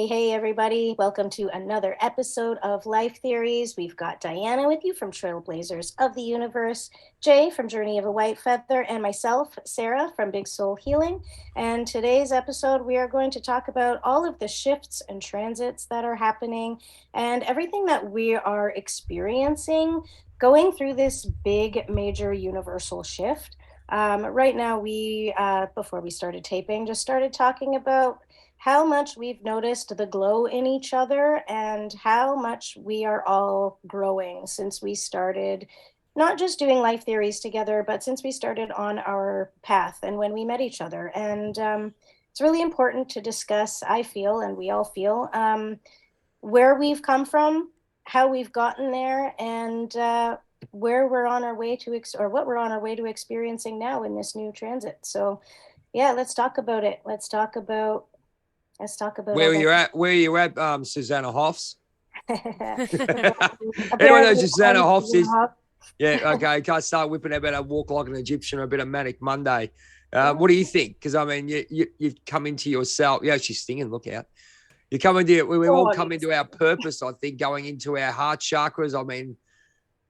Hey, everybody. Welcome to another episode of Life Theories. We've got Diana with you from Trailblazers of the Universe, Jay from Journey of a White Feather, and myself, Sarah from Big Soul Healing. And today's episode, we are going to talk about all of the shifts and transits that are happening and everything that we are experiencing going through this big, major universal shift. Right now, before we started taping, just started talking about how much we've noticed the glow in each other and how much we are all growing since we started not just doing life theories together, but since we started on our path and when we met each other. And it's really important to discuss, I feel, and we all feel, where we've come from, how we've gotten there, and where we're on our way to, or what we're on our way to experiencing now in this new transit. So yeah, let's talk about it. Let's talk about where you're at. Where you're at, Susanna Hoffs. Anyone knows who Susanna Hoffs is? Yeah, okay. Can't start whipping about a walk like an Egyptian or a bit of Manic Monday. What do you think? Because I mean, you've come into yourself. Yeah, she's singing. Look out! You come into it. We all come into our purpose. I think going into our heart chakras. I mean,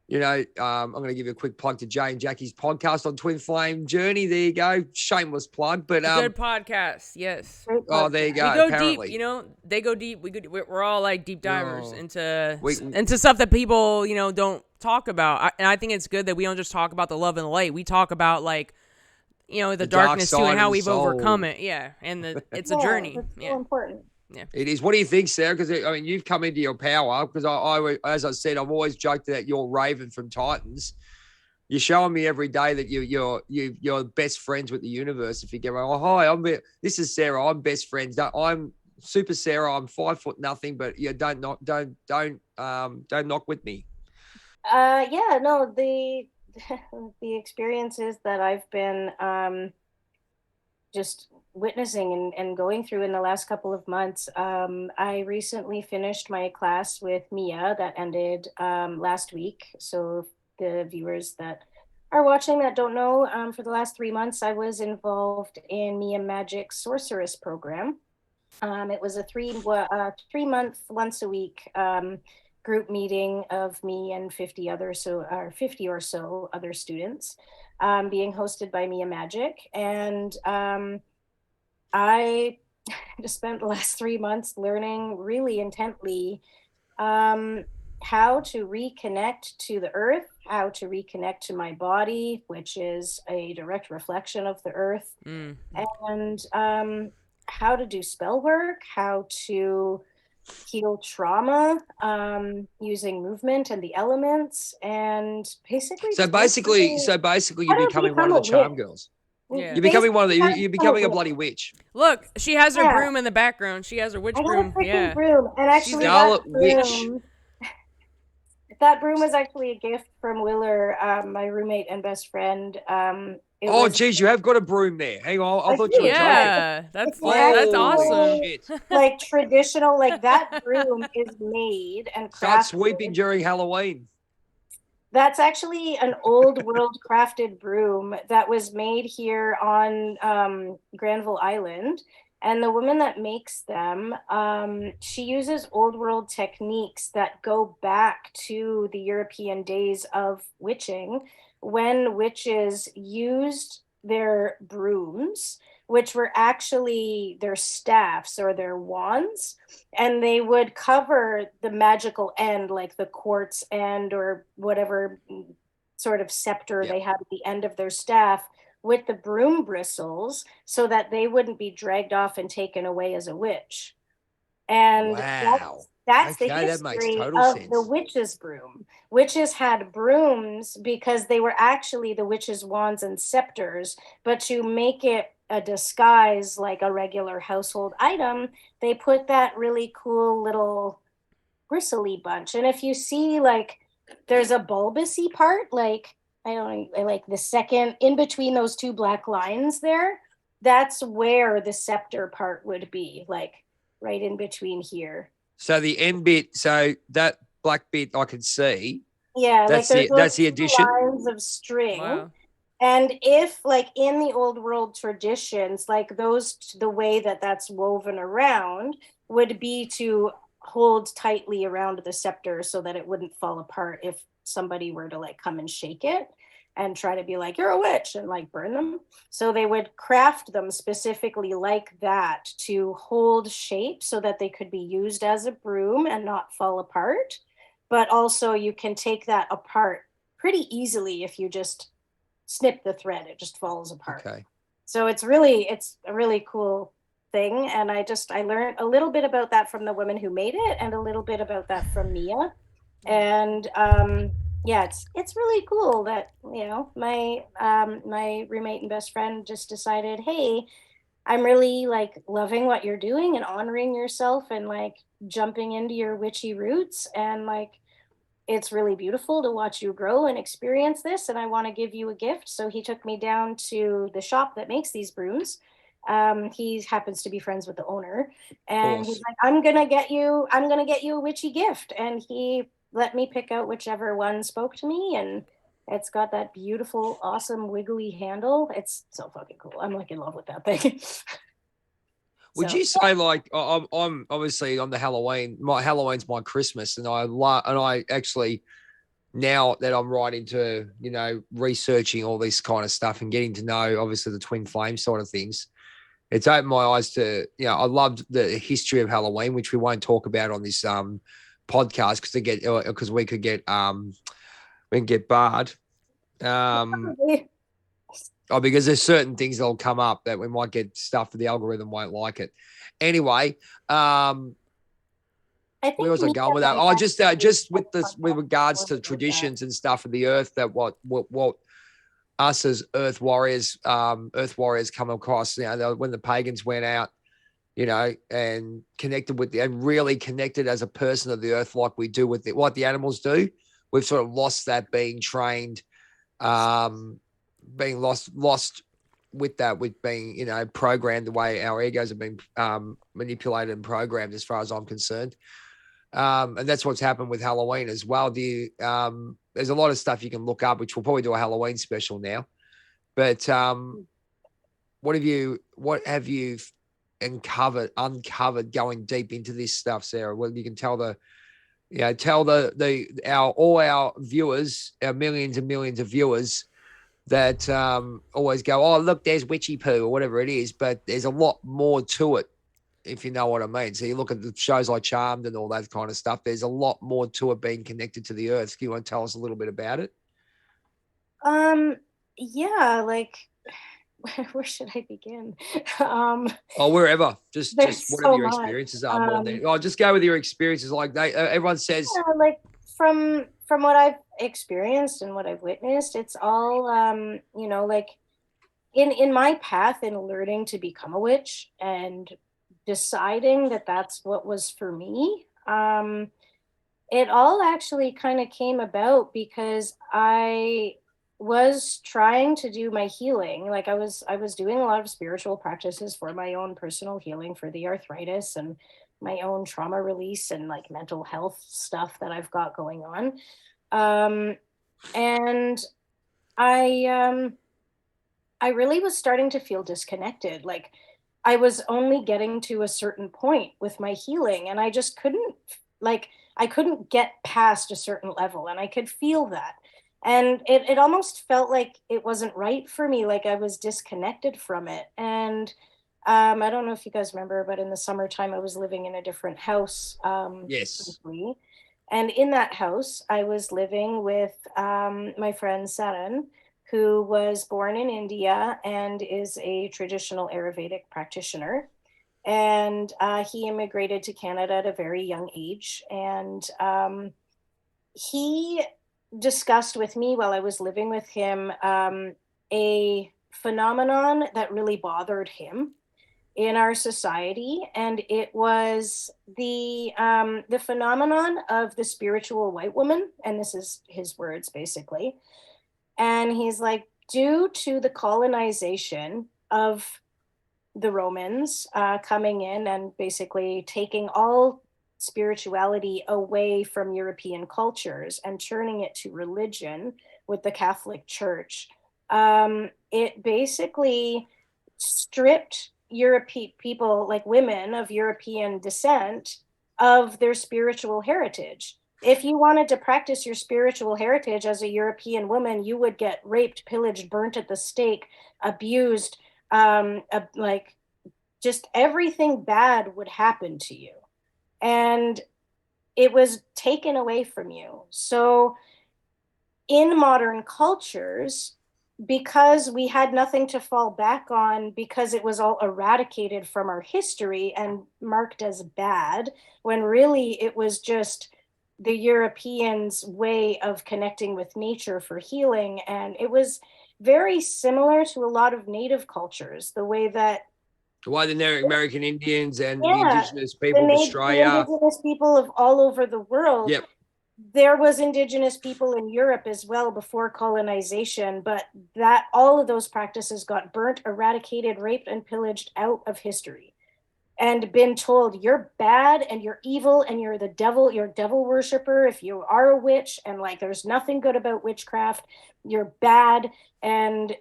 you know, I'm going to give you a quick plug to Jay and Jackie's podcast on Twin Flame Journey. There you go. Shameless plug, but good podcast. Yes. Oh, there you go. We go apparently. deep. You know, they go deep. We're all like deep divers into stuff that people don't talk about. And I think it's good that we don't just talk about the love and the light. We talk about the darkness too and how we've overcome it. Yeah, and it's a journey. It's so important. Yeah. It is. What do you think, Sarah? Because I mean, you've come into your power. Because I, as I said, I've always joked that you're Raven from Titans. You're showing me every day that you're best friends with the universe. If you get, oh hi, this is Sarah. I'm best friends. I'm Super Sarah. I'm 5 foot nothing, but yeah, don't knock with me. The experiences that I've been just witnessing and going through in the last couple of months. I recently finished my class with Mia that ended last week. So the viewers that are watching that don't know, for the last 3 months, I was involved in Mia Magic's Sorceress program. It was a 3-month, once a week group meeting of me and 50 or so other students, being hosted by Mia Magic. And I just spent the last 3 months learning really intently how to reconnect to the earth, how to reconnect to my body, which is a direct reflection of the earth, and how to do spell work, how to heal trauma using movement and the elements, and basically you're becoming one of the charm girls. Yeah. You're becoming you're becoming a bloody witch. Look, she has her broom in the background. She has her witch broom. Yeah, broom. And actually that broom was actually a gift from Willer, my roommate and best friend. Geez, you have got a broom there. Hang on, I thought you were joking. That's awesome. Like traditional, like that broom is made and crafted. Start sweeping during Halloween. That's actually an old world crafted broom that was made here on Granville Island. And the woman that makes them, she uses old world techniques that go back to the European days of witching, when witches used their brooms, which were actually their staffs or their wands, and they would cover the magical end, like the quartz end or whatever sort of scepter they had at the end of their staff, with the broom bristles so that they wouldn't be dragged off and taken away as a witch. And that's the history of the witch's broom. Witches had brooms because they were actually the witches' wands and scepters, but to make it a disguise like a regular household item, they put that really cool little bristly bunch. And if you see, like, there's a bulbousy part, like, I don't know, like the second in between those two black lines there, that's where the scepter part would be, like right in between here. So the end bit, so that black bit I can see. Yeah, that's like that's the addition. Lines of string. Wow. And if, like, in the old world traditions, like the way that that's woven around would be to hold tightly around the scepter so that it wouldn't fall apart if somebody were to like come and shake it and try to be like, you're a witch, and like burn them. So they would craft them specifically like that to hold shape so that they could be used as a broom and not fall apart. But also, you can take that apart pretty easily if you just snip the thread, it just falls apart. Okay. So it's a really cool thing. And I learned a little bit about that from the woman who made it and a little bit about that from Mia. And yeah, it's really cool that, you know, my roommate and best friend just decided, hey, I'm really like loving what you're doing and honoring yourself and like jumping into your witchy roots, and like it's really beautiful to watch you grow and experience this, and I want to give you a gift. So he took me down to the shop that makes these brooms. He happens to be friends with the owner, and he's like, I'm gonna get you a witchy gift. And he let me pick out whichever one spoke to me, and it's got that beautiful, awesome, wiggly handle. It's so fucking cool. I'm like in love with that thing. Would you say, like, I'm obviously on the Halloween, Halloween's my Christmas, and I actually, now that I'm right into, you know, researching all this kind of stuff and getting to know obviously the twin flame sort of things, it's opened my eyes to, you know, I loved the history of Halloween, which we won't talk about on this podcast because we can get barred. Because there's certain things that'll come up that we might get stuff that the algorithm won't like it. Anyway, I think where was I going with that? Oh, just with regards to traditions and stuff of the earth, that what us as earth warriors come across, you know, when the pagans went out, you know, and connected with and really connected as a person of the earth, like we do with what the animals do. We've sort of lost that being trained, being lost with that, with being, you know, programmed the way our egos have been manipulated and programmed, as far as I'm concerned. And that's what's happened with Halloween as well. There's a lot of stuff you can look up, which we'll probably do a Halloween special now. But what have you uncovered going deep into this stuff, Sarah? Well, you can tell all our viewers, our millions and millions of viewers, that always go, oh, look, there's witchy poo or whatever it is, but there's a lot more to it, if you know what I mean. So you look at the shows like Charmed and all that kind of stuff, there's a lot more to it being connected to the earth. Do you want to tell us a little bit about it? Yeah, like, where should I begin? Wherever, just whatever your experiences are. More than just go with your experiences. Like everyone says, like from what I've experienced and what I've witnessed, it's all you know, like in my path in learning to become a witch and deciding that that's what was for me. It all actually kind of came about because I was trying to do my healing. Like I was doing a lot of spiritual practices for my own personal healing for the arthritis and my own trauma release and like mental health stuff that I've got going on. And I really was starting to feel disconnected. Like I was only getting to a certain point with my healing, and I just I couldn't get past a certain level, and I could feel that. And it almost felt like it wasn't right for me, like I was disconnected from it. And I don't know if you guys remember, but in the summertime, I was living in a different house. Yes. Briefly. And in that house, I was living with my friend Saran, who was born in India and is a traditional Ayurvedic practitioner. And he immigrated to Canada at a very young age. And he discussed with me while I was living with him a phenomenon that really bothered him in our society, and it was the phenomenon of the spiritual white woman, and this is his words basically. And he's like, due to the colonization of the Romans coming in and basically taking all spirituality away from European cultures and turning it to religion with the Catholic Church, It basically stripped European people, like women of European descent, of their spiritual heritage. If you wanted to practice your spiritual heritage as a European woman, you would get raped, pillaged, burnt at the stake, abused, like just everything bad would happen to you. And it was taken away from you. So in modern cultures, because we had nothing to fall back on, because it was all eradicated from our history and marked as bad, when really it was just the Europeans' way of connecting with nature for healing. And it was very similar to a lot of native cultures, the way that why the American Indians and the yeah, indigenous people of the Australia. indigenous people of all over the world. Yep. There was indigenous people in Europe as well before colonization, but that all of those practices got burnt, eradicated, raped, and pillaged out of history, and been told you're bad and you're evil and you're the devil, you're a devil worshiper if you are a witch, and like there's nothing good about witchcraft, you're bad. And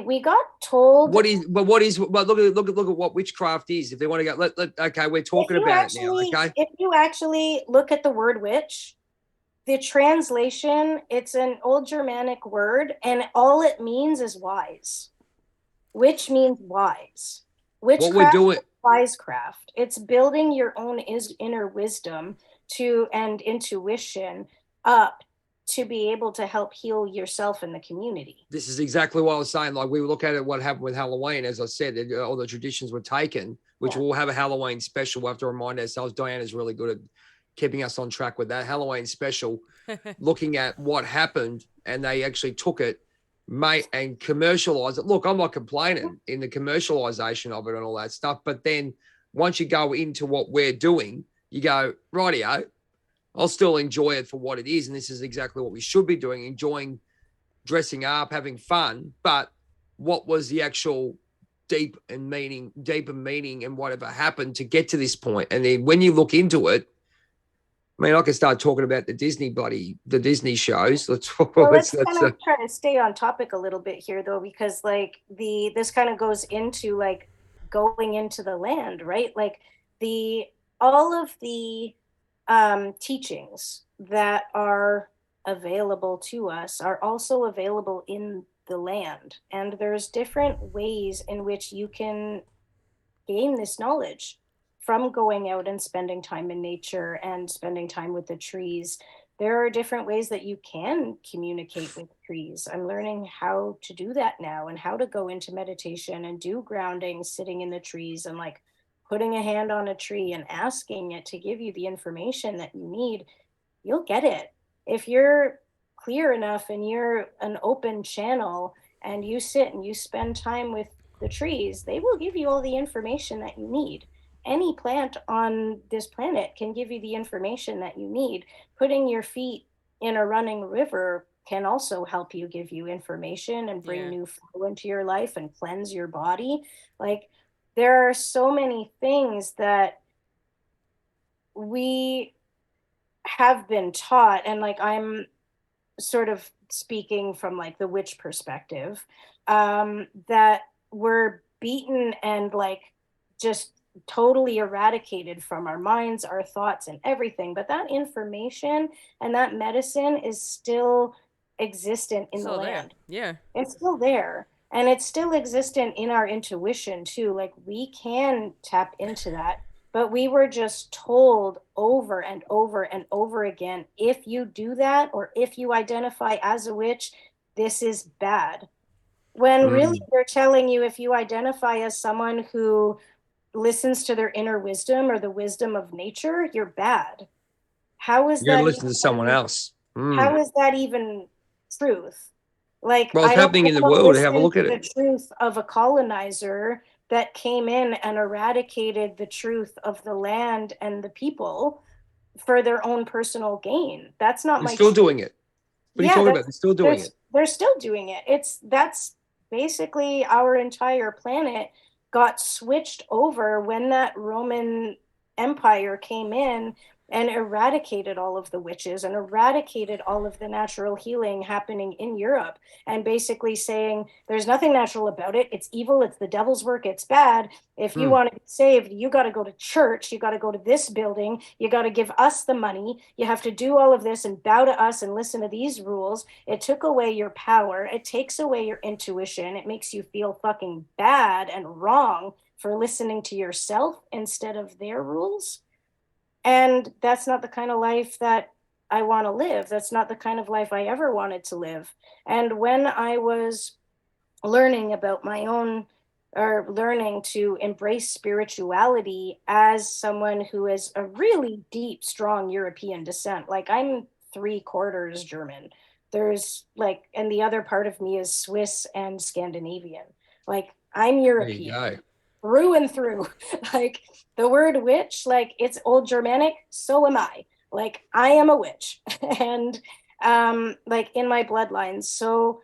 we got told look at what witchcraft is. If they want to go, okay, we're talking about it now. Okay, if you actually look at the word witch, the translation, it's an old Germanic word, and all it means is wise. Witch means wise. Witchcraft, what we're doing, wisecraft. It's building your own inner wisdom and intuition up to be able to help heal yourself and the community. This is exactly what I was saying. Like we look at it, what happened with Halloween. As I said, all the traditions were taken, which we'll have a Halloween special. We'll have to remind ourselves. Diana's really good at keeping us on track with that Halloween special, looking at what happened, and they actually took it, mate, and commercialized it. Look, I'm not complaining in the commercialization of it and all that stuff, but then once you go into what we're doing, you go, rightio, I'll still enjoy it for what it is, and this is exactly what we should be doing, enjoying dressing up, having fun, but what was the actual deeper meaning and whatever happened to get to this point? And then when you look into it, I mean, I can start talking about the Disney shows. Let's kind of try to stay on topic a little bit here, though, because like this kind of goes into like going into the land, right? Like all of the teachings that are available to us are also available in the land, and there's different ways in which you can gain this knowledge from going out and spending time in nature and spending time with the trees. There are different ways that you can communicate with trees. I'm learning how to do that now, and how to go into meditation and do grounding sitting in the trees, and like putting a hand on a tree and asking it to give you the information that you need. You'll get it. If you're clear enough and you're an open channel and you sit and you spend time with the trees, they will give you all the information that you need. Any plant on this planet can give you the information that you need. Putting your feet in a running river can also help you, give you information and bring new flow into your life and cleanse your body. Like there are so many things that we have been taught, and like I'm sort of speaking from like the witch perspective, that we're beaten and like just totally eradicated from our minds, our thoughts, and everything. But that information and that medicine is still existent in the land. Yeah, it's still there, and it's still existent in our intuition too. Like we can tap into that, but we were just told over and over and over again, if you do that, or if you identify as a witch, this is bad. When really they're telling you, if you identify as someone who listens to their inner wisdom or the wisdom of nature, you're bad. How is you're that? Listening to someone else. How is that even truth? Like, well, it's happening in the world. Have a look at it. The truth of a colonizer that came in and eradicated the truth of the land and the people for their own personal gain. That's not my. Still doing it. What are you talking about? They're still doing it. They're still doing it. That's basically our entire planet got switched over when that Roman Empire came in. and eradicated all of the witches and eradicated all of the natural healing happening in Europe, and basically saying there's nothing natural about it. It's evil. It's the devil's work. It's bad. If you want to be saved, you got to go to church. You got to go to this building. You got to give us the money. You have to do all of this and bow to us and listen to these rules. It took away your power. It takes away your intuition. It makes you feel fucking bad and wrong for listening to yourself instead of their rules. And that's not the kind of life that I want to live. That's not the kind of life I ever wanted to live. And when I was learning about my own, or learning to embrace spirituality as someone who is a really deep, strong European descent, like I'm 3/4 German. There's like, and the other part of me is Swiss and Scandinavian. Like I'm European through and through. Like the word witch, like it's old Germanic, so am I. Like I am a witch and like in my bloodline. So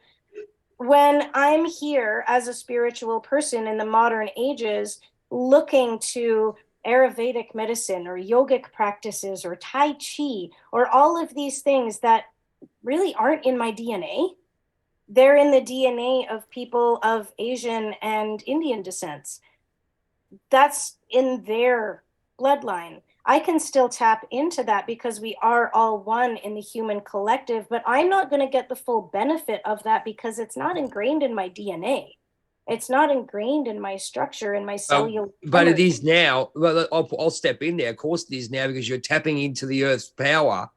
when I'm here as a spiritual person in the modern ages, looking to Ayurvedic medicine or yogic practices or Tai Chi or all of these things that really aren't in my DNA, they're in the DNA of people of Asian and Indian descents. That's in their bloodline. I can still tap into that because we are all one in the human collective, but I'm not going to get the full benefit of that because it's not ingrained in my DNA. It's not ingrained in my structure, in my cellular. But it is now. Well, I'll step in there. Of course, it is now because you're tapping into the earth's power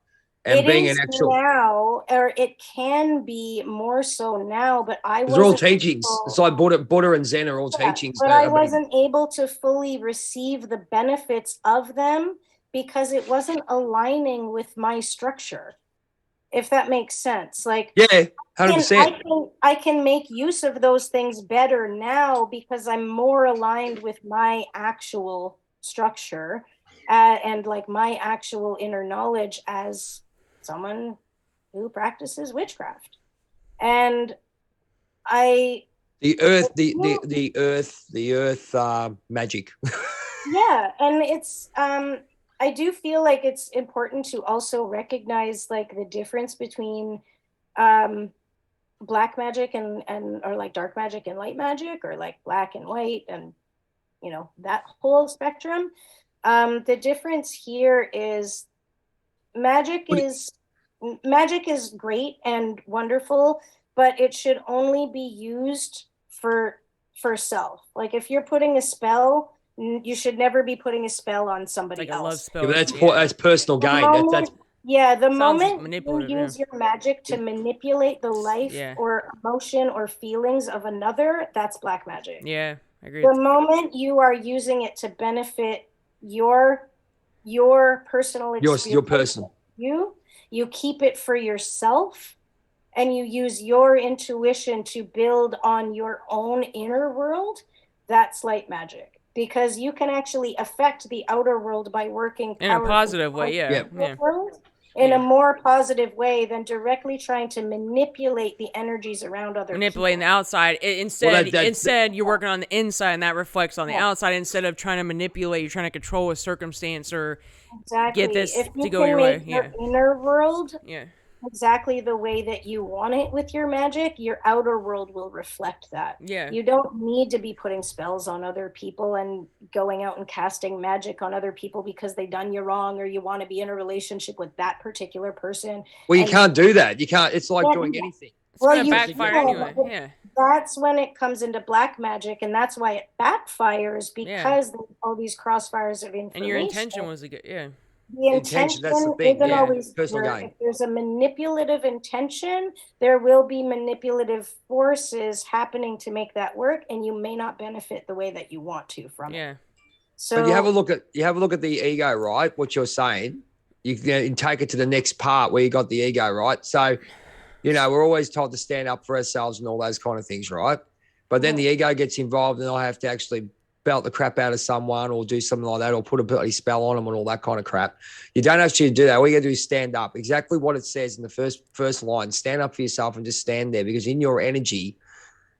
and being an actual. Now, or it can be more so now, but I was. They're all teachings. It's like Buddha and Zen are all teachings. But I wasn't able to fully receive the benefits of them because it wasn't aligning with my structure. If that makes sense. Like, yeah, 100%. I can make use of those things better now because I'm more aligned with my actual structure and like my actual inner knowledge as someone who practices witchcraft. And the earth magic. Yeah, and it's I do feel like it's important to also recognize like the difference between black magic and or like dark magic and light magic, or like black and white, and you know, that whole spectrum. The difference here is magic is great and wonderful, but it should only be used for self. Like if you're putting a spell, you should never be putting a spell on somebody like else. A love spell. Yeah, that's personal gain. The moment you use your magic to manipulate the life or emotion or feelings of another, that's black magic. Yeah, I agree. The moment you are using it to benefit your personal experience, your person, you keep it for yourself, and you use your intuition to build on your own inner world, that's light magic. Because you can actually affect the outer world by working in a positive way, in a more positive way than directly trying to manipulate the energies around other manipulating people. The outside. Instead, you're working on the inside, and that reflects on the outside. Instead of trying to manipulate, you're trying to control a circumstance or get this to go your way. Your inner world exactly the way that you want it with your magic, your outer world will reflect that. Yeah. You don't need to be putting spells on other people and going out and casting magic on other people because they done you wrong or you want to be in a relationship with that particular person. Well, you can't do that. You can't. It's like doing anything. It's going to backfire anyway. Yeah. That's when it comes into black magic, and that's why it backfires because there's all these crossfires of information. And your intention was to get, the intention that's the thing. isn't always personal pure. gain. If there's a manipulative intention, there will be manipulative forces happening to make that work, and you may not benefit the way that you want to from it. So but you have a look at the ego, right? What you're saying, you can take it to the next part where you got the ego, right? So, you know, we're always told to stand up for ourselves and all those kind of things, right? But then the ego gets involved, and I have to actually belt the crap out of someone or do something like that, or put a bloody spell on them and all that kind of crap. You don't actually do that. All you got to do is stand up. Exactly what it says in the first line. Stand up for yourself and just stand there, because in your energy,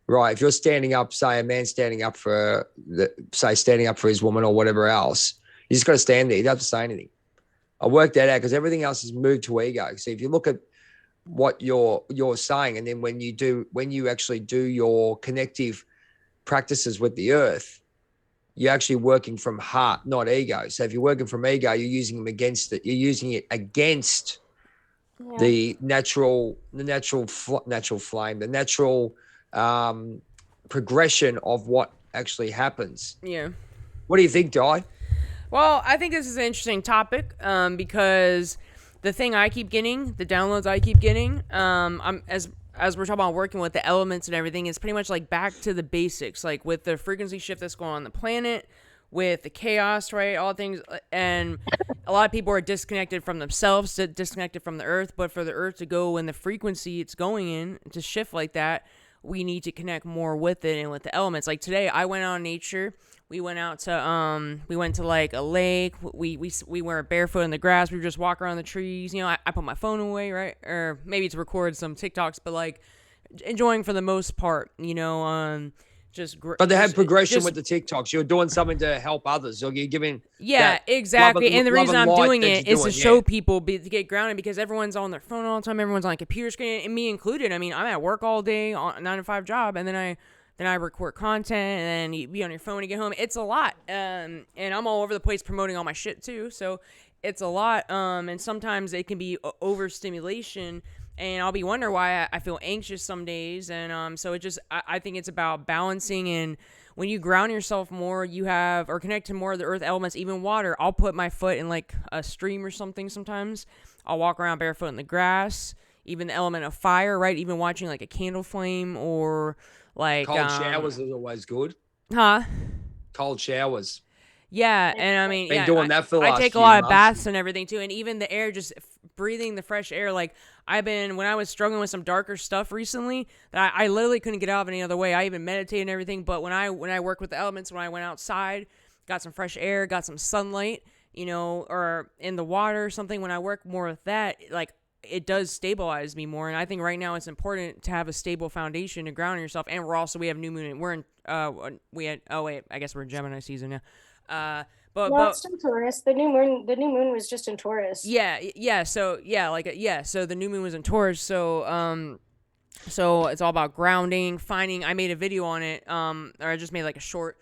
right, if you're standing up, say a man standing up for his woman or whatever else, you just got to stand there. You don't have to say anything. I worked that out because everything else is moved to ego. So if you look at what you're saying, and then when you actually do your connective practices with the earth, you're actually working from heart, not ego. So if you're working from ego, you're using them against it. You're using it against the natural flame, the natural progression of what actually happens. Yeah. What do you think, Di? Well, I think this is an interesting topic because the thing I keep getting, the downloads I keep getting, I'm as we're talking about working with the elements and everything, it's pretty much like back to the basics, like with the frequency shift that's going on the planet, with the chaos, right? All things, and a lot of people are disconnected from themselves, disconnected from the earth. But for the earth to go in the frequency it's going in, to shift like that, we need to connect more with it and with the elements. Like today, I went out in nature. We went out to we went to like a lake. We were barefoot in the grass. We were just walking around the trees. You know, I put my phone away, right? Or maybe to record some TikToks, but like enjoying for the most part, you know, but they had progression with the TikToks. You're doing something to help others. So you're giving. Yeah, exactly. And the reason I'm doing it is to show people to get grounded, because everyone's on their phone all the time. Everyone's on a computer screen, and me included. I mean, I'm at work all day on a 9-to-5 job, and then I record content, and then you be on your phone when you get home. It's a lot. And I'm all over the place promoting all my shit too. So it's a lot. And sometimes it can be overstimulation. And I'll be wondering why I feel anxious some days. And so I think it's about balancing. And when you ground yourself more, or connect to more of the earth elements, even water. I'll put my foot in like a stream or something sometimes. I'll walk around barefoot in the grass. Even the element of fire, right? Even watching like a candle flame or like... Cold showers is always good. Huh? Cold showers. Yeah, and I mean, been doing that for the last I take a lot of baths and everything too, and even the air, just breathing the fresh air. Like when I was struggling with some darker stuff recently, that I literally couldn't get out of any other way. I even meditated and everything, but when I work with the elements, when I went outside, got some fresh air, got some sunlight, you know, or in the water or something. When I work more with that, like it does stabilize me more, and I think right now it's important to have a stable foundation to ground yourself. And we have new moon, and we're in I guess we're in Gemini season now. But it's still Taurus. The new moon was just in Taurus. Yeah. So so the new moon was in Taurus. So it's all about grounding, finding. I made a video on it. Or I just made like a short.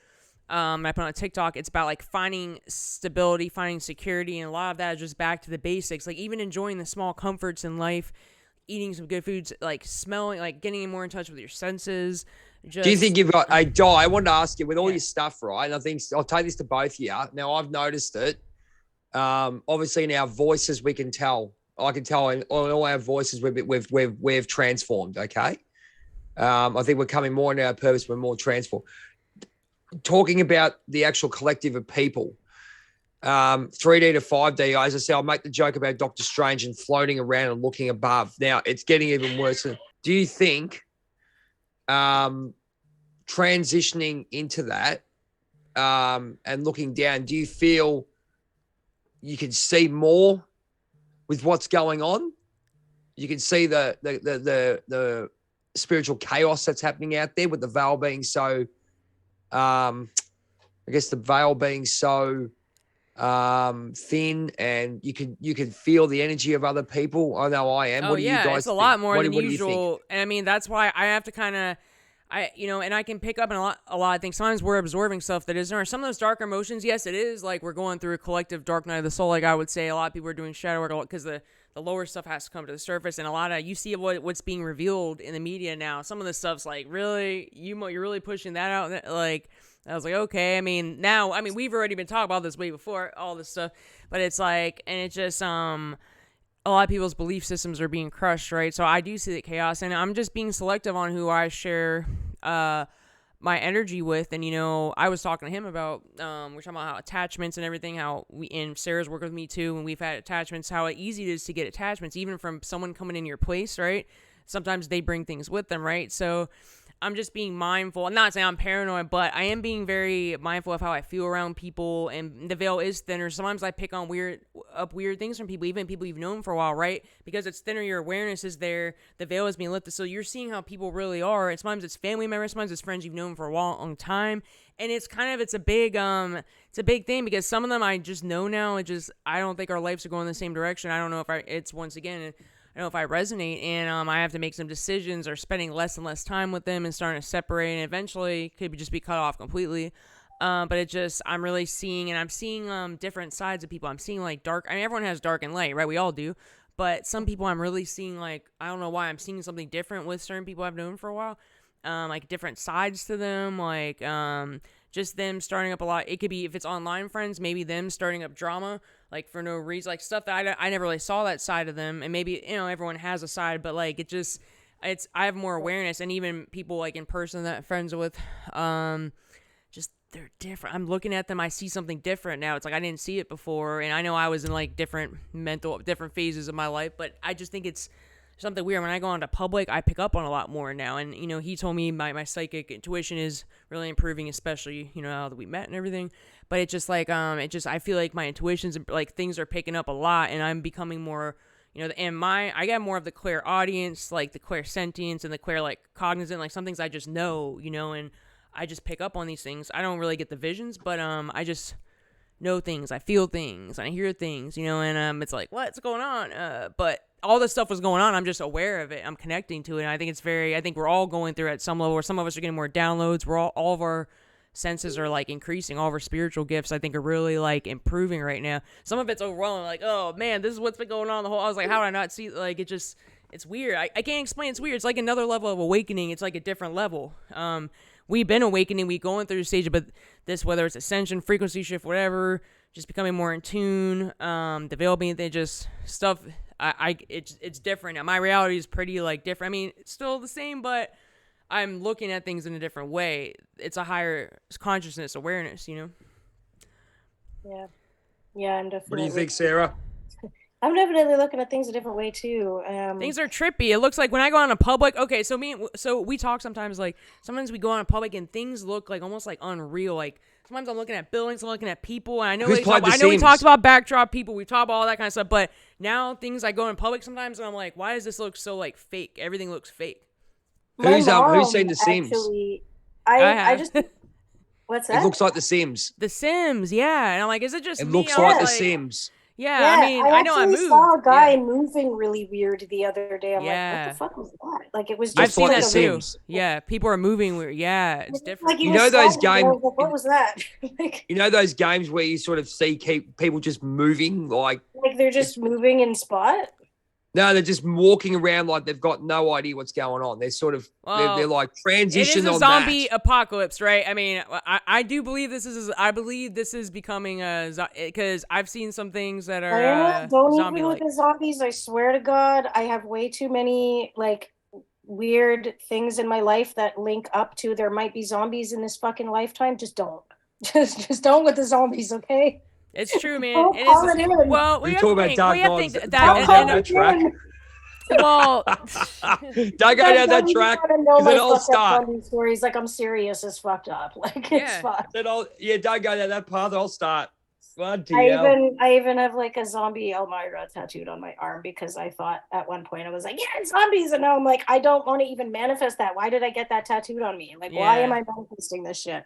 I put on TikTok. It's about like finding stability, finding security, and a lot of that is just back to the basics. Like even enjoying the small comforts in life, eating some good foods, like smelling, like getting more in touch with your senses. Do you think you've got a Di? I wanted to ask you with all your stuff, right? And I think I'll take this to both of you. Now I've noticed it. Obviously, in our voices, we can tell. I can tell in all our voices we've transformed. Okay, I think we're coming more into our purpose. We're more transformed. Talking about the actual collective of people, 3D to 5D. As I say, I'll make the joke about Doctor Strange and floating around and looking above. Now it's getting even worse. Do you think? Transitioning into that and looking down, do you feel you can see more with what's going on? You can see the spiritual chaos that's happening out there with the veil being so thin, and you can feel the energy of other people. I know I am. Oh, what do you guys it's a think? lot more than what usual. And I mean, that's why I have to kind of, and I can pick up on a lot of things. Sometimes we're absorbing stuff that isn't, or some of those dark emotions. Yes, it is like we're going through a collective dark night of the soul. Like I would say, a lot of people are doing shadow work because the lower stuff has to come to the surface, and a lot of you see what's being revealed in the media now. Some of the stuff's like, really, you're really pushing that out, like. I was like, okay. I mean, we've already been talking about this way before, all this stuff, but it's like, and it's just, a lot of people's belief systems are being crushed, right? So I do see the chaos, and I'm just being selective on who I share, my energy with. And, I was talking to him about, we're talking about how attachments and everything, and Sarah's worked with me too, and we've had attachments, how easy it is to get attachments, even from someone coming in your place, right? Sometimes they bring things with them, right? So, I'm just being mindful. I'm not saying I'm paranoid, but I am being very mindful of how I feel around people, and the veil is thinner. Sometimes I pick on weird things from people, even people you've known for a while, right? Because it's thinner, your awareness is there, the veil is being lifted, so you're seeing how people really are. And sometimes it's family members, sometimes it's friends you've known for a long time, and it's a big thing, because some of them I just know now. I don't think our lives are going in the same direction. I don't know if it's once again, I don't know if I resonate, and I have to make some decisions, or spending less and less time with them and starting to separate, and eventually could just be cut off completely. But I'm really seeing, and I'm seeing different sides of people. I'm seeing like dark. I mean, everyone has dark and light, right? We all do. But some people I'm really seeing, like, I don't know why, I'm seeing something different with certain people I've known for a while. Like different sides to them, like just them starting up a lot. It could be, if it's online friends, maybe them starting up drama, like for no reason, like stuff that I never really saw that side of them. And maybe, everyone has a side, but like I have more awareness. And even people like in person that I'm friends with, just they're different. I'm looking at them, I see something different now. It's like I didn't see it before, and I know I was in like different phases of my life, but I just think it's something weird. When I go onto public, I pick up on a lot more now. And, he told me my psychic intuition is really improving, especially, now that we met and everything. But it's just like, I feel like my intuitions, like things are picking up a lot, and I'm becoming more, I get more of the clairaudience, like the clairsentience and the clair, like cognizant, like some things I just know, and I just pick up on these things. I don't really get the visions, but, I just know things. I feel things. I hear things, and, it's like, what's going on? But all this stuff was going on. I'm just aware of it. I'm connecting to it. And I think I think we're all going through it at some level, where some of us are getting more downloads. We're all of our senses are like increasing. All of our spiritual gifts, I think, are really like improving right now. Some of it's overwhelming. Like, oh man, this is what's been going on the whole. I was like, how did I not see? Like, it's weird. I can't explain. It's weird. It's like another level of awakening. It's like a different level. We've been awakening. We going through the stage, but this, whether it's ascension, frequency shift, whatever, just becoming more in tune, developing, they just stuff. It's different now. My reality is pretty like different. I mean, it's still the same, but I'm looking at things in a different way. It's a higher consciousness, awareness, Yeah. I'm definitely. What do you think, Sarah? I'm definitely looking at things a different way too. Things are trippy. It looks like when I go on a public. Okay, so we talk sometimes. Like sometimes we go on a public and things look like almost like unreal. Like sometimes I'm looking at buildings, I'm looking at people, and I know we talked about backdrop people. We talked about all that kind of stuff. But now things I go in public sometimes, and I'm like, why does this look so like fake? Everything looks fake. Who's seen The Sims? I just. What's that? It looks like The Sims. The Sims, yeah. And I'm like, is it just me? It looks like The Sims. Yeah, I mean, I know I moved. I saw a guy moving really weird the other day. I'm like, what the fuck was that? Like, it was just I've seen like that too. Yeah, people are moving weird. Yeah, it's different. Like those games. What was that? Those games where you sort of see people just moving, like they're just moving in spot. No, they're just walking around like they've got no idea what's going on. They're sort of they're like transition. It is a zombie apocalypse, right? I mean, I do believe this is. I believe this is becoming a because I've seen some things that are don't even with the zombies. I swear to God, I have way too many like weird things in my life that link up to there might be zombies in this fucking lifetime. Just don't, just don't with the zombies, okay? It's true, man. Well, we have to think. Well, don't go down that track because then I'll start. Stories like I'm serious as fucked up. Like it's fun. Don't go down that path. I'll start. I even have like a zombie Elmira tattooed on my arm because I thought at one point I was like, yeah, zombies, and now I'm like, I don't want to even manifest that. Why did I get that tattooed on me? Like, why am I manifesting this shit?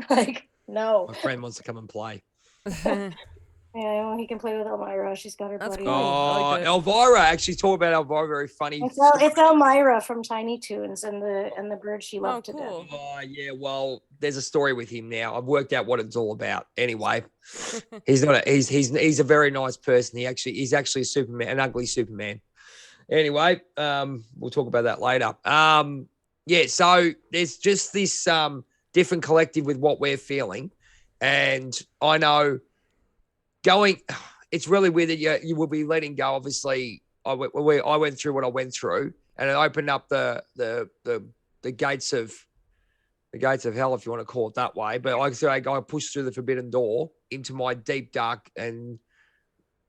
Like, no. My friend wants to come and play. Yeah, well, he can play with Elmira. She's got her buddy. Cool. Oh, like Elvira. Actually, talk about Elvira. Very funny. It's Elmira from Tiny Toons and the bird she loved to death. Oh yeah. Well, there's a story with him now. I've worked out what it's all about. Anyway, he's a very nice person. He's actually a Superman, an ugly Superman. Anyway, we'll talk about that later. Yeah. So there's just this different collective with what we're feeling, and I know. It's really weird that you will be letting go. Obviously, I went through what I went through, and it opened up the gates of hell, if you want to call it that way. But like I say, I pushed through the forbidden door into my deep dark and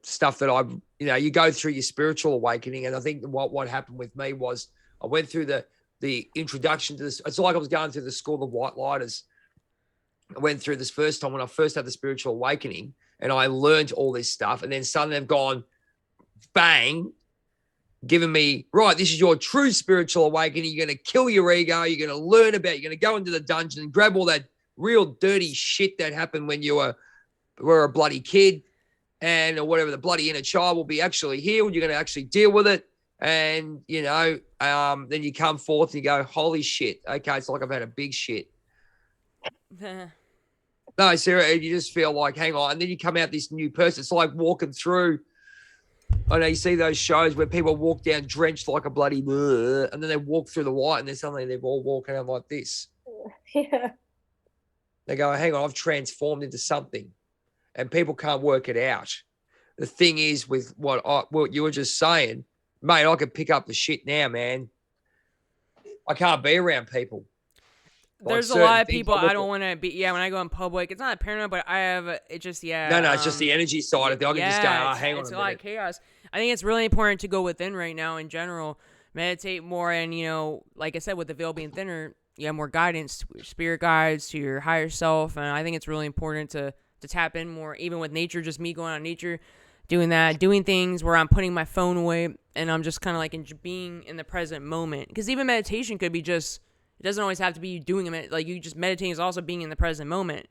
stuff that you go through your spiritual awakening. And I think what happened with me was I went through the introduction to this. It's like I was going through the school of white lighters. I went through this first time when I first had the spiritual awakening, and I learned all this stuff. And then suddenly they've gone, bang, giving me, right, this is your true spiritual awakening. You're going to kill your ego. You're going to learn about, you're going to go into the dungeon and grab all that real dirty shit that happened when you were a bloody kid, and or whatever, the bloody inner child will be actually healed. You're going to actually deal with it. And, then you come forth and you go, holy shit. Okay, it's like I've had a big shit. No, Sarah, you just feel like, hang on. And then you come out this new person. It's like walking through. I know you see those shows where people walk down drenched like a bloody, and then they walk through the white, and then suddenly they're all walking out like this. Yeah. They go, hang on, I've transformed into something. And people can't work it out. The thing is, with what you were just saying, mate, I could pick up the shit now, man. I can't be around people. There's a lot of people I don't want to be. Yeah, when I go in public, it's not paranoid, but I have it's just No, it's just the energy side of it. I can just go, hang on. It's a lot of chaos. I think it's really important to go within right now in general, meditate more, and like I said, with the veil being thinner, you have more guidance to your spirit guides, to your higher self, and I think it's really important to tap in more, even with nature. Just me going on nature, doing things where I'm putting my phone away, and I'm just kind of like being in the present moment. Because even meditation could be just. It doesn't always have to be you doing it. Like, you just meditating is also being in the present moment,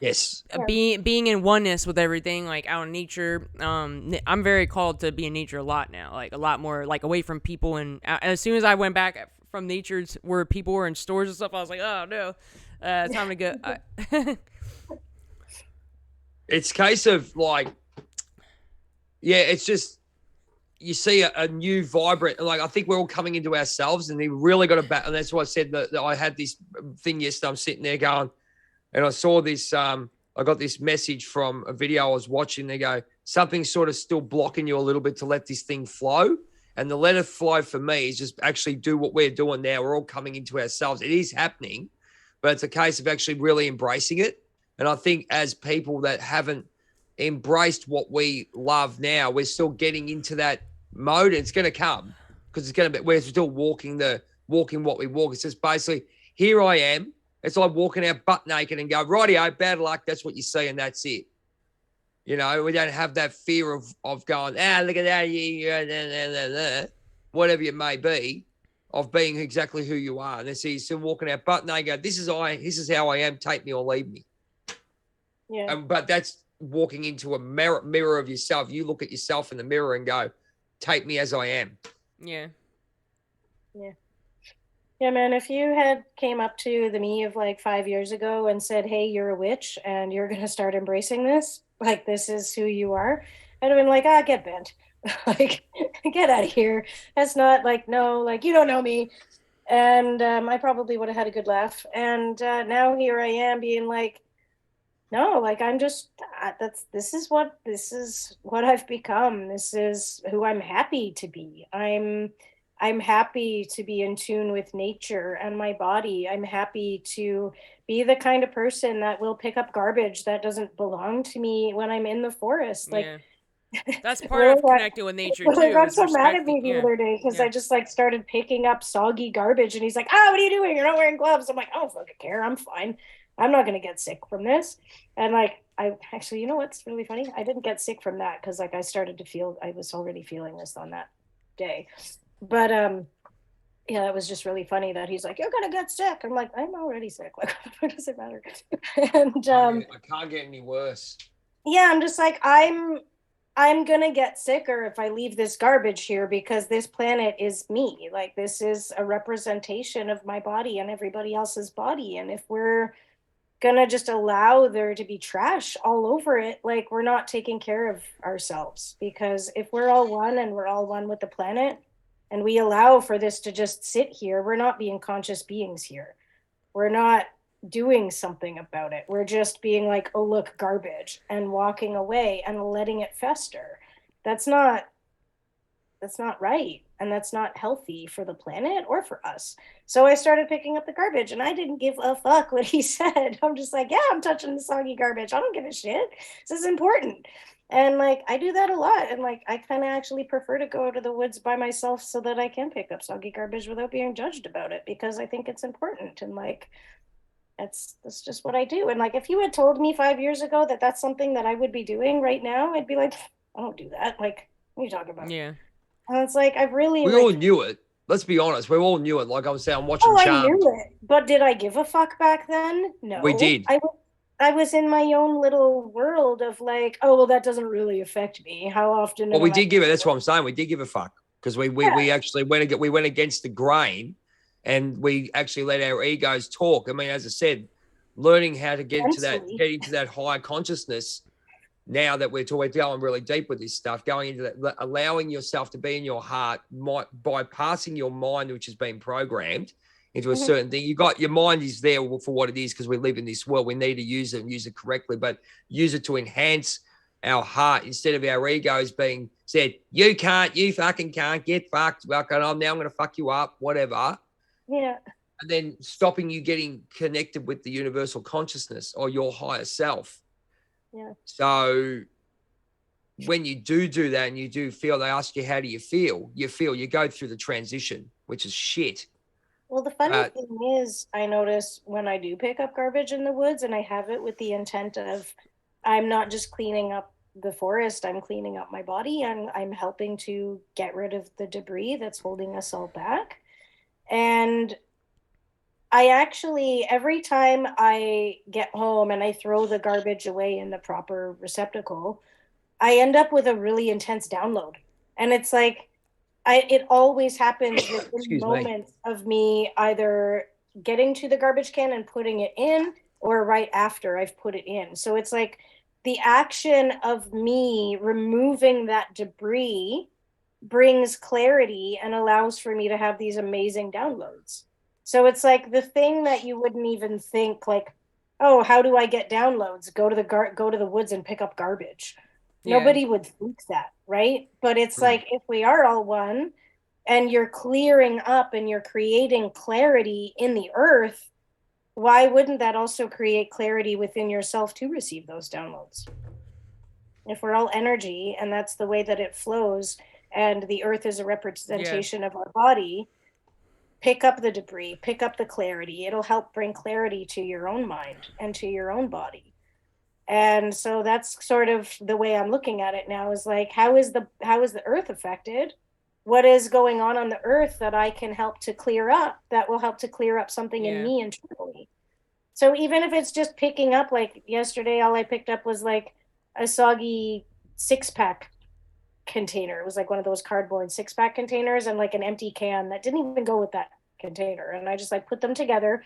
Yes. Being in oneness with everything, like out in nature. I'm very called to be in nature a lot now, like a lot more, like away from people. And as soon as I went back from nature where people were in stores and stuff, I was like, oh no, time to go. It's a case of like, yeah, it's just, you see a new vibrant, like I think we're all coming into ourselves, and we really got to and that's why I said that I had this thing yesterday. I'm sitting there going, and I saw this, I got this message from a video I was watching. They go, something's sort of still blocking you a little bit to let this thing flow. And the let it flow for me is just actually do what we're doing now. We're all coming into ourselves. It is happening, but it's a case of actually really embracing it. And I think as people that haven't embraced what we love now, we're still getting into that mode. It's going to come because it's going to be, we're still walking what we walk. It's just basically, here I am. It's like walking out butt naked and go, rightio, bad luck. That's what you see, and that's it. We don't have that fear of going, look at that, whatever it may be, of being exactly who you are. And then so you're still walking out butt naked, go, this is how I am, take me or leave me. Yeah. But that's walking into a mirror of yourself. You look at yourself in the mirror and go, take me as I am. Yeah. Yeah. Yeah, man, if you had came up to the me of like 5 years ago and said, hey, you're a witch and you're going to start embracing this, like this is who you are, I'd have been like, get bent. Like, get out of here. That's not like, no, like, you don't know me. And I probably would have had a good laugh. And now here I am being like, no, like I'm just, this is what I've become. This is who I'm happy to be. I'm happy to be in tune with nature and my body. I'm happy to be the kind of person that will pick up garbage that doesn't belong to me when I'm in the forest. Like, that's part of connecting with nature too. He got so mad at me the other day because I just like started picking up soggy garbage, and he's like, what are you doing? You're not wearing gloves. I'm like, I don't fucking care. I'm fine. I'm not going to get sick from this. And like, I actually, you know what's really funny? I didn't get sick from that because like I was already feeling this on that day. But yeah, it was just really funny that he's like, you're going to get sick. I'm like, I'm already sick. Like, what does it matter? And I can't get any worse. Yeah, I'm just like, I'm going to get sicker if I leave this garbage here because this planet is me. Like, this is a representation of my body and everybody else's body. And if we're going to just allow there to be trash all over it, like, we're not taking care of ourselves. Because if we're all one and we're all one with the planet and we allow for this to just sit here, we're not being conscious beings here. We're not doing something about it. We're just being like, oh, look, garbage, and walking away and letting it fester. That's not right. And that's not healthy for the planet or for us. So I started picking up the garbage, and I didn't give a fuck what he said. I'm just like, yeah, I'm touching the soggy garbage. I don't give a shit. This is important. And like I do that a lot. And like I kind of actually prefer to go to the woods by myself so that I can pick up soggy garbage without being judged about it, because I think it's important. And like that's just what I do. And like if you had told me 5 years ago that that's something that I would be doing right now, I'd be like, I don't do that. Like, what are you talking about? Yeah. And it's like I've really We like, all knew it. Let's be honest. We all knew it. Like I was saying, I'm watching oh, I Charmed. knew it. But did I give a fuck back then? No. We did. I was in my own little world of like, oh well, that doesn't really affect me. How often? Well, we did give it. That's what I'm saying. We did give a fuck because we actually went against the grain, and we actually let our egos talk. I mean, as I said, learning how to get into that higher consciousness. Now that we're going really deep with this stuff, going into that, allowing yourself to be in your heart, bypassing your mind, which has been programmed into a certain thing. Your mind is there for what it is because we live in this world. We need to use it and use it correctly, but use it to enhance our heart instead of our egos being said, you fucking can't, get fucked. Well, I'm going to fuck you up, whatever. Yeah. And then stopping you getting connected with the universal consciousness or your higher self. Yeah. So when you do that and you do feel, they ask you, how do you feel? You go through the transition, which is shit. Well, the funny thing is, I notice when I do pick up garbage in the woods, and I have it with the intent of, I'm not just cleaning up the forest, I'm cleaning up my body, and I'm helping to get rid of the debris that's holding us all back. And I actually, every time I get home and I throw the garbage away in the proper receptacle, I end up with a really intense download. And it's like, it always happens within moments of me either getting to the garbage can and putting it in, or right after I've put it in. So it's like the action of me removing that debris brings clarity and allows for me to have these amazing downloads. So it's like the thing that you wouldn't even think like, oh, how do I get downloads? Go to the woods and pick up garbage. Yeah. Nobody would think that, right? But it's like, if we are all one and you're clearing up and you're creating clarity in the earth, why wouldn't that also create clarity within yourself to receive those downloads? If we're all energy and that's the way that it flows, and the earth is a representation of our body, pick up the debris, pick up the clarity. It'll help bring clarity to your own mind and to your own body. And so that's sort of the way I'm looking at it now, is like, how is the earth affected? What is going on the earth that I can help to clear up, that will help to clear up something in me internally? So even if it's just picking up, like yesterday, all I picked up was like a soggy 6-pack container. It was like one of those cardboard 6-pack containers and like an empty can that didn't even go with that container. And I just like put them together.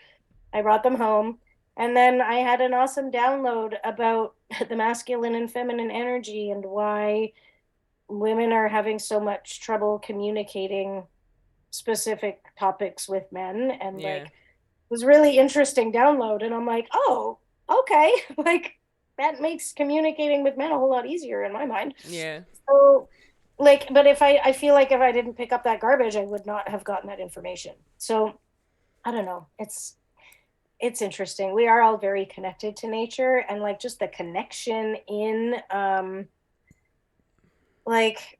I brought them home. And then I had an awesome download about the masculine and feminine energy and why women are having so much trouble communicating specific topics with men. And like, it was really interesting download. And I'm like, oh, okay. Like that makes communicating with men a whole lot easier in my mind. Yeah. So like, but if I feel like if I didn't pick up that garbage, I would not have gotten that information. So I don't know. It's interesting. We are all very connected to nature, and like just the connection in like,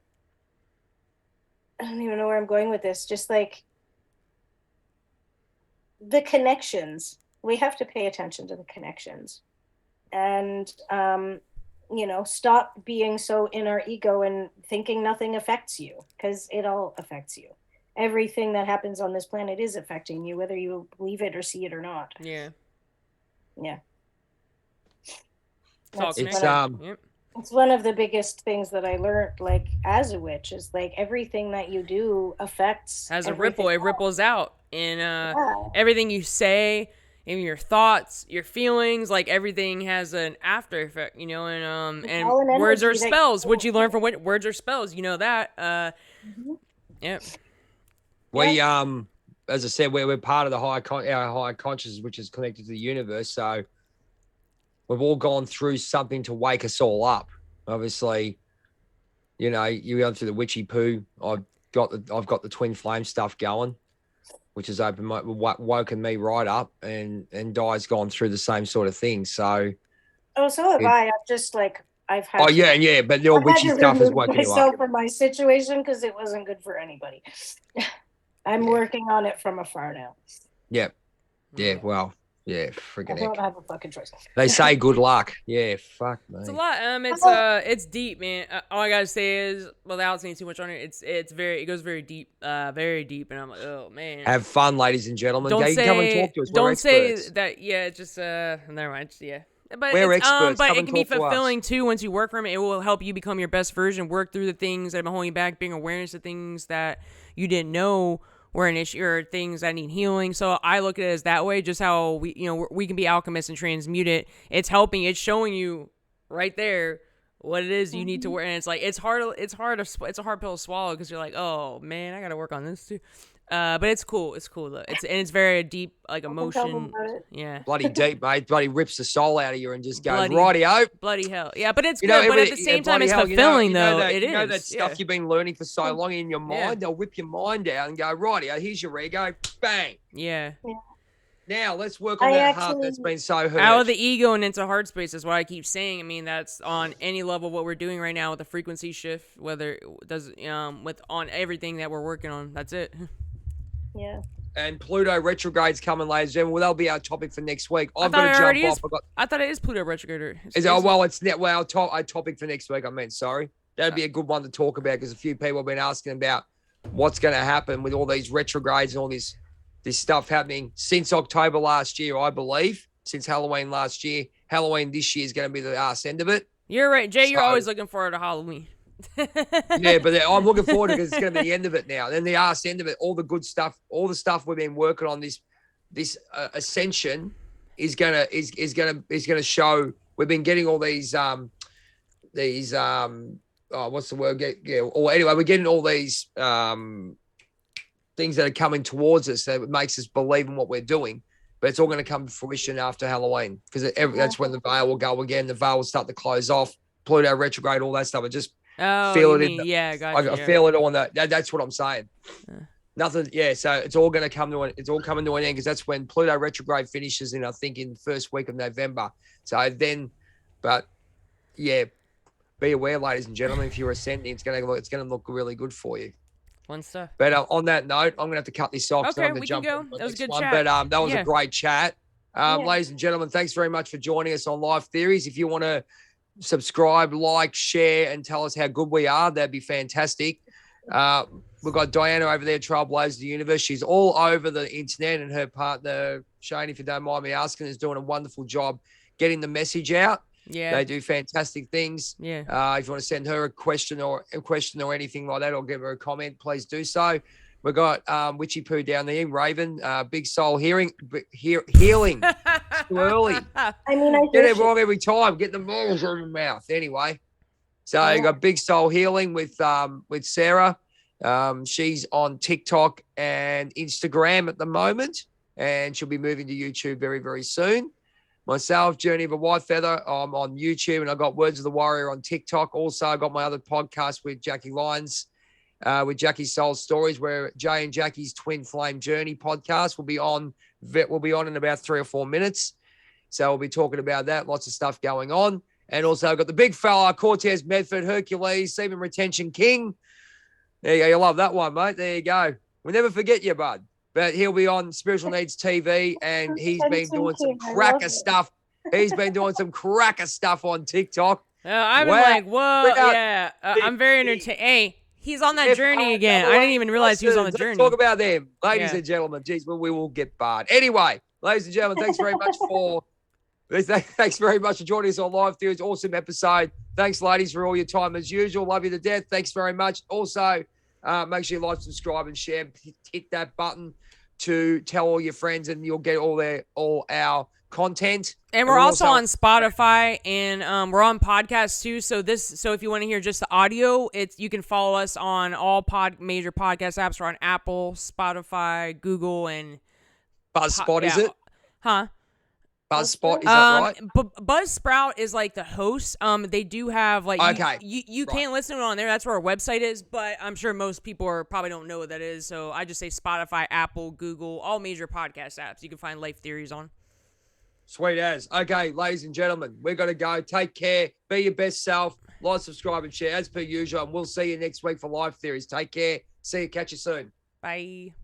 I don't even know where I'm going with this. Just like the connections, we have to pay attention to the connections, and stop being so in our ego and thinking nothing affects you, because it all affects you. Everything that happens on this planet is affecting you, whether you believe it or see it or not. Yeah. It's one of the biggest things that I learned, like as a witch, is like everything that you do affects. Has a ripple. It ripples out in everything you say, in your thoughts, your feelings. Like everything has an after effect, and words are spells. What you learn from words are spells, that. Yeah. We as I said, we're part of the our higher consciousness, which is connected to the universe. So we've all gone through something to wake us all up. Obviously, you go through the witchy poo. I've got the twin flame stuff going, which has woken me right up, and Di's gone through the same sort of thing. So so have I. I've had. But your witchy stuff is working you up. Myself from my situation because it wasn't good for anybody. I'm working on it from afar now. Yep. Yeah. Well. Yeah. Freaking. I don't have a fucking choice. They say good luck. Yeah. Fuck me. It's a lot. It's deep, man. All I gotta say is, without saying too much on it, it goes very deep, and I'm like, oh man. Have fun, ladies and gentlemen. Don't say, come and talk to us. Don't say that. Yeah. Just never mind. Yeah. But we're experts. But it can be fulfilling too once you work from it. It will help you become your best version. Work through the things that have been holding you back. Bring awareness to things that you didn't know were an issue or things that need healing. So I look at it as that way. Just how we can be alchemists and transmute it. It's helping. It's showing you right there what it is you need to work. And it's like it's a hard pill to swallow because you're like, oh man, I got to work on this too. But it's cool. It's cool though. It's very deep, like emotion. Yeah. Bloody deep, mate. Bloody rips the soul out of you and just goes, righty-o. Bloody hell. Yeah, but it's good. But at the same time, it's fulfilling though. It is. You know that stuff you've been learning for so long in your mind? They'll whip your mind out and go, righty-o, here's your ego. Bang. Yeah. Now let's work on that heart that's been so hurt. Out of the ego and into heart space is what I keep saying. I mean, that's on any level what we're doing right now with the frequency shift, whether it does on everything that we're working on. That's it. Yeah. And Pluto retrograde's coming, ladies and gentlemen. Well, that'll be our topic for next week. I've got to jump off. I thought it is Pluto retrograde. It's our topic for next week. I meant, sorry. That'd be a good one to talk about because a few people have been asking about what's going to happen with all these retrogrades and all this stuff happening since October last year, I believe. Since Halloween last year. Halloween this year is going to be the arse end of it. You're right, Jay. You're always looking forward to Halloween. Yeah, but I'm looking forward to it because it's going to be the end of it now. Then the arse end of it, all the good stuff, all the stuff we've been working on. This ascension is gonna show. We've been getting all these what's the word? Or anyway, we're getting all these things that are coming towards us that makes us believe in what we're doing. But it's all going to come to fruition after Halloween because that's when the veil will go again. The veil will start to close off. Pluto retrograde, all that stuff. I just feel it. I feel it on that. That's what I'm saying. Nothing. Yeah. So it's all going to come to it's all coming to an end because that's when Pluto retrograde finishes in, I think, in the first week of November. So then, but yeah, be aware, ladies and gentlemen, if you're ascending, it's going to look really good for you. Fun stuff. But on that note, I'm going to have to cut this off. Okay, we can go. That was a good chat. But that was a great chat. Ladies and gentlemen, thanks very much for joining us on Live Theories. If you want to subscribe, like, share, and tell us how good we are, that'd be fantastic. We've got Diana over there, Trailblazer the Universe. She's all over the internet, and her partner, Shane, if you don't mind me asking, is doing a wonderful job getting the message out. Yeah. They do fantastic things. Yeah. If you want to send her a question or anything like that, or give her a comment, please do so. We've got Witchy Poo down there, Raven, Big Soul Healing. It's too early. I mean, I get it wrong every time. Get the balls on your mouth. Anyway, so you got Big Soul Healing with Sarah. She's on TikTok and Instagram at the moment, and she'll be moving to YouTube very, very soon. Myself, Journey of a White Feather, I'm on YouTube, and I got Words of the Warrior on TikTok. Also, I got my other podcast with Jackie Lyons, with Jackie's Soul Stories, where Jay and Jackie's Twin Flame Journey podcast will be on in about 3 or 4 minutes. So we'll be talking about that. Lots of stuff going on. And also I've got the big fella, Cortez Medford, Hercules, Semen Retention King. There you go. You love that one, mate. There you go. We'll never forget you, bud. But he'll be on Spiritual Needs TV, and he's been doing some cracker stuff. He's been doing some cracker stuff on TikTok. I've been like, whoa, yeah. I'm very entertained. Hey, he's on that journey again. I didn't even realize he was on the journey. Let's talk about them. Ladies and gentlemen, geez, we will get barred. Anyway, ladies and gentlemen, thanks very much for joining us on Live Theories. Awesome episode. Thanks, ladies, for all your time as usual. Love you to death. Thanks very much. Also, make sure you like, subscribe, and share. Hit that button to tell all your friends, and you'll get all our content. And we're also on Spotify, and we're on podcasts too. So if you want to hear just the audio, you can follow us on all major podcast apps. We're on Apple, Spotify, Google, and Buzzsprout. Is it? Huh? Buzzsprout, is that right? Buzzsprout is like the host. They do have like you can't listen to it on there. That's where our website is, but I'm sure most people probably don't know what that is. So I just say Spotify, Apple, Google, all major podcast apps. You can find Life Theories on. Sweet as. Okay, ladies and gentlemen, we're going to go. Take care. Be your best self. Like, subscribe, and share as per usual. And we'll see you next week for Life Theories. Take care. See you. Catch you soon. Bye.